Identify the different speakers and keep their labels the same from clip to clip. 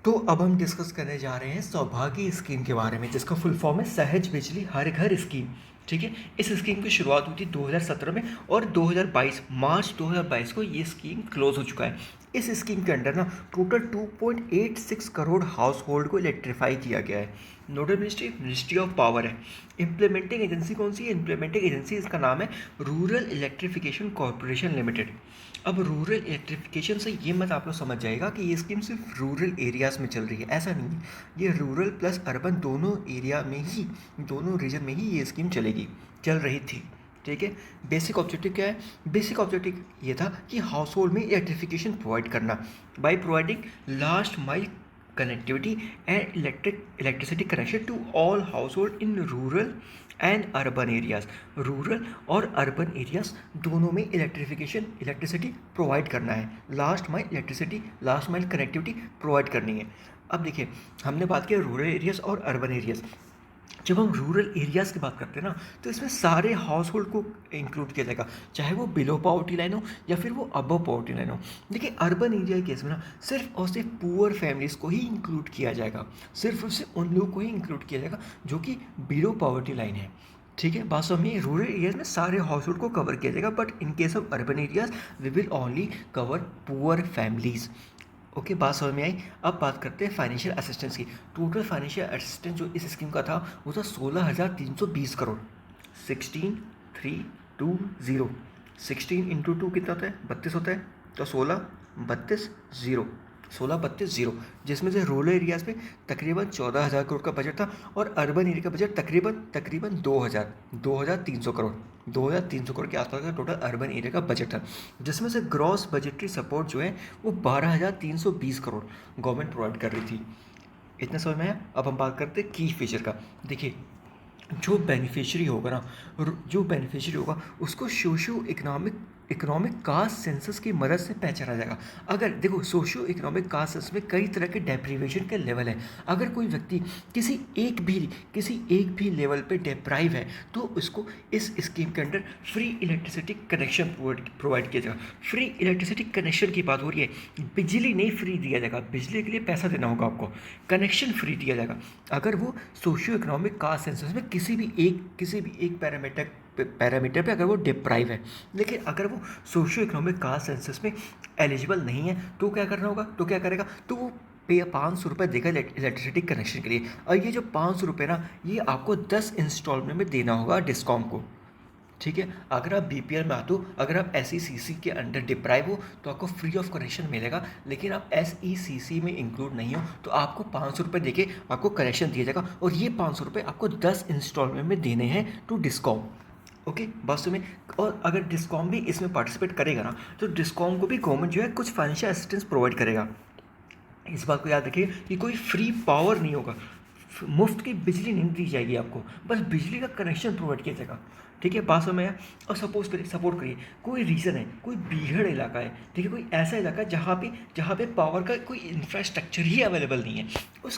Speaker 1: तो अब हम डिस्कस करने जा रहे हैं सौभाग्य स्कीम के बारे में, जिसका फुल फॉर्म है सहज बिजली हर घर स्कीम। ठीक है, इस स्कीम की शुरुआत हुई थी 2017 में और 2022 मार्च 2022 को ये स्कीम क्लोज हो चुका है। इस स्कीम के अंडर ना टोटल 2.86 करोड़ हाउस होल्ड को इलेक्ट्रीफाई किया गया है। Nodal ministry ministry of power है। इम्प्लीमेंटिंग एजेंसी कौन सी है? इम्प्लीमेंटिंग एजेंसी इसका नाम है रूरल इलेक्ट्रिफिकेशन कॉरपोरेशन लिमिटेड। अब रूरल इलेक्ट्रिफिकेशन से ये मत आप लोग समझ जाएगा कि ये स्कीम सिर्फ रूरल एरियाज़ में चल रही है, ऐसा नहीं है। ये रूरल प्लस अर्बन दोनों एरिया में ही, दोनों रीजन में ही ये स्कीम चल रही थी। ठीक है, बेसिक ऑब्जेक्टिव क्या है? बेसिक ऑब्जेक्टिव ये था कि हाउस होल्ड में इलेक्ट्रिफिकेशन प्रोवाइड करना by providing last mile connectivity and electricity connection to all household in rural and urban areas. Rural और अर्बन एरियाज़ दोनों में इलेक्ट्रिसिटी प्रोवाइड करना है, लास्ट माइल कनेक्टिविटी प्रोवाइड करनी है। अब देखिए, हमने बात किया रूरल एरियाज़ और अर्बन एरियाज़। जब हम रूरल एरियाज़ की बात करते हैं ना, तो इसमें सारे हाउस होल्ड को इंक्लूड किया जाएगा, चाहे वो बिलो पॉवर्टी लाइन हो या फिर वो अबव पॉवर्टी लाइन हो। देखिए, अर्बन एरिया के केस में ना सिर्फ और सिर्फ पुअर फैमिलीज़ को ही इंक्लूड किया जाएगा, सिर्फ और सिर्फ उन लोगों को ही इंक्लूड किया जाएगा जो कि बिलो पॉवर्टी लाइन है। ठीक है, बात समझिए, रूरल एरियाज में सारे हाउस होल्ड को कवर किया जाएगा, but in case of urban areas we will only cover poor families. Okay, बात समझ में आई। अब बात करते हैं फाइनेंशियल असिस्टेंस की। टोटल फाइनेंशियल असिस्टेंस जो इस स्कीम का था वो था 16,320 करोड़। 16,320। 16 इंटू 2 कितना होता है? 32 होता है। तो 16,32,0, जिसमें से रूरल एरियाज़ में तकरीबन 14,000 करोड़ का बजट था और अर्बन एरिया का बजट तकरीबन 2,300 करोड़, 2,300 करोड़ के आसपास का टोटल अर्बन एरिया का बजट था, जिसमें से ग्रॉस बजटरी सपोर्ट जो है वो 12,320 करोड़ गवर्नमेंट प्रोवाइड कर रही थी। इतना समझ में आया। अब हम बात करते हैं की फीचर का। देखिए, जो बेनिफिशियरी होगा ना, उसको सोशियो इकोनॉमिक कास्ट सेंसस की मदद से पहचाना जाएगा। अगर देखो, सोशियो इकोनॉमिक कास्ट सेंसस में कई तरह के डेप्रीवेशन के लेवल हैं। अगर कोई व्यक्ति किसी एक भी लेवल पे डेप्राइव है तो उसको इस स्कीम के under free electricity connection provide किया जाएगा। फ्री इलेक्ट्रिसिटी कनेक्शन की बात हो रही है, बिजली नहीं फ्री दिया जाएगा, बिजली के लिए पैसा देना होगा आपको, कनेक्शन फ्री दिया जाएगा अगर वो सोशियो इकोनॉमिक कास्ट सेंसस में किसी भी एक पैरामीटर पे अगर वो डिप्राइव है। लेकिन अगर वो सोशियो इकोनॉमिक कास्ट सेंसस में एलिजिबल नहीं है तो क्या करना होगा? तो क्या करेगा? तो वो पे 500 रुपये देगा इलेक्ट्रिसिटी कनेक्शन के लिए। और ये जो 500 रुपये ना, ये आपको 10 इंस्टॉलमेंट में देना होगा डिस्कॉम को। ठीक है, अगर आप बीपीएल में आते हो, अगर आप एसईसीसी के अंडर डिप्राइव हो तो आपको फ्री ऑफ कनेक्शन मिलेगा, लेकिन आप एसईसीसी में इंक्लूड नहीं हो तो आपको 500 रुपये देके आपको कनेक्शन दिया जाएगा और ये 500 रुपये आपको 10 इंस्टॉलमेंट में देने हैं टू डिस्कॉम। ओके, बस में। और अगर डिस्कॉम भी इसमें पार्टिसिपेट करेगा ना, तो डिस्कॉम को भी गवर्नमेंट जो है कुछ फाइनेंशियल असिस्टेंस प्रोवाइड करेगा। इस बात को याद रखिए कि कोई फ्री पावर नहीं होगा, मुफ्त की बिजली नहीं दी जाएगी आपको, बस बिजली का कनेक्शन प्रोवाइड किया जाएगा। ठीक है, बात समझ में आया। और सपोर्ट करिए कोई रीज़न है, कोई बीहड़ इलाका है, ठीक है, कोई ऐसा इलाका है जहाँ पे पावर का कोई इंफ्रास्ट्रक्चर ही अवेलेबल नहीं है। उस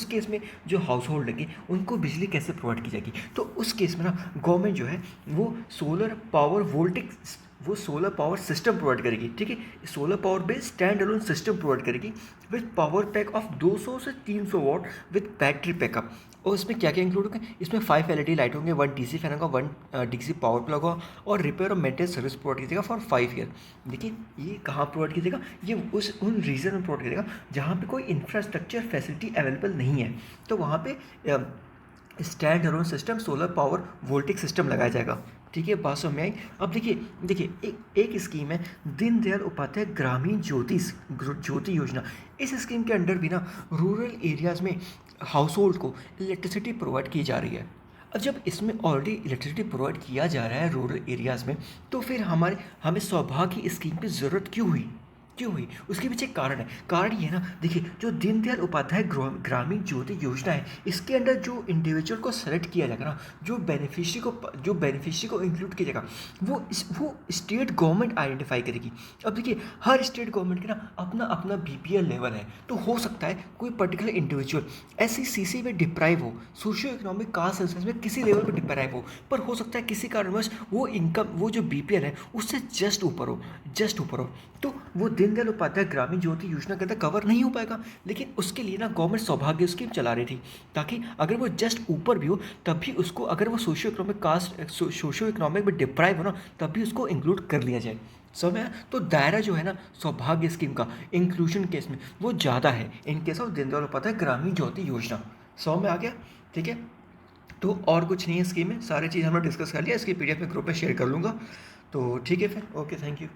Speaker 1: केस में जो हाउस होल्ड लगे उनको बिजली कैसे प्रोवाइड की जाएगी? तो उस केस में ना गवर्नमेंट जो है वो सोलर पावर सिस्टम प्रोवाइड करेगी। ठीक है, solar power based stand alone system provide करेगी विद पावर पैक ऑफ 200 से 300 वॉट विद बैटरी बैकअप। और इसमें क्या क्या इंक्लूड होगा? इसमें 5 एलईडी लाइट होंगे, 1 डीसी फैन होगा, 1 डीसी पावर प्लग होगा और रिपेयर और मेंटेनेंस सर्विस प्रोवाइड कीजिएगा फॉर 5 ईयर। देखिए, ये कहाँ प्रोवाइड कीजिएगा? ये उन रीजन में प्रोवाइड कीजिएगा जहाँ पे कोई इंफ्रास्ट्रक्चर फैसिलिटी अवेलेबल नहीं है, तो वहाँ पे stand alone system solar power voltaic system लगाया जाएगा। ठीक है, बात समझ में आई। अब देखिए एक स्कीम है दीनदयाल उपाध्याय ग्रामीण ज्योति योजना। इस स्कीम के अंडर भी ना रूरल एरियाज़ में हाउस होल्ड को इलेक्ट्रिसिटी प्रोवाइड की जा रही है। अब जब इसमें ऑलरेडी इलेक्ट्रिसिटी प्रोवाइड किया जा रहा है रूरल एरियाज़ में, तो फिर हमें सौभाग्य स्कीम की ज़रूरत क्यों हुई? उसके पीछे एक कारण है। कारण ये ना, देखिए, जो दीनदयाल उपाध्याय ग्रामीण ज्योति योजना है, इसके अंडर जो इंडिविजुअल को सेलेक्ट किया जाएगा ना, जो बेनिफिशियरी को इंक्लूड किया जाएगा, वो स्टेट गवर्नमेंट आइडेंटिफाई करेगी। अब देखिए, हर स्टेट गवर्नमेंट का ना अपना अपना बीपीएल लेवल है, तो हो सकता है कोई पर्टिकुलर इंडिविजुअल एसईसीसी में डिप्राइव हो, सोशियो इकोनॉमिक कास्ट सेंसस में किसी लेवल पर डिप्राइव हो, पर हो सकता है किसी कारणवश वो जो बीपीएल है उससे जस्ट ऊपर हो, तो वो दिन दीनदयाल उपाध्याय ग्रामीण ज्योति योजना के अंदर कवर नहीं हो पाएगा, लेकिन उसके लिए ना गवर्नमेंट सौभाग्य स्कीम चला रही थी, ताकि अगर वो जस्ट ऊपर भी हो तब भी उसको, अगर वो socio economic cast socio economic में डिप्राइव हो ना, तब भी उसको इंक्लूड कर लिया जाए। समझ में आया? तो दायरा जो है ना सौभाग्य स्कीम का इंक्लूजन केस में वो ज़्यादा है in case of Deendayal Upadhyaya Gramin Jyoti योजना। समझ में आ गया? ठीक है, तो और कुछ नहीं है स्कीम में, सारी चीज़ हमने डिस्कस कर लिया। इसकी पीडीएफ में ग्रुप में शेयर कर लूँगा। तो ठीक है फिर, ओके, थैंक यू।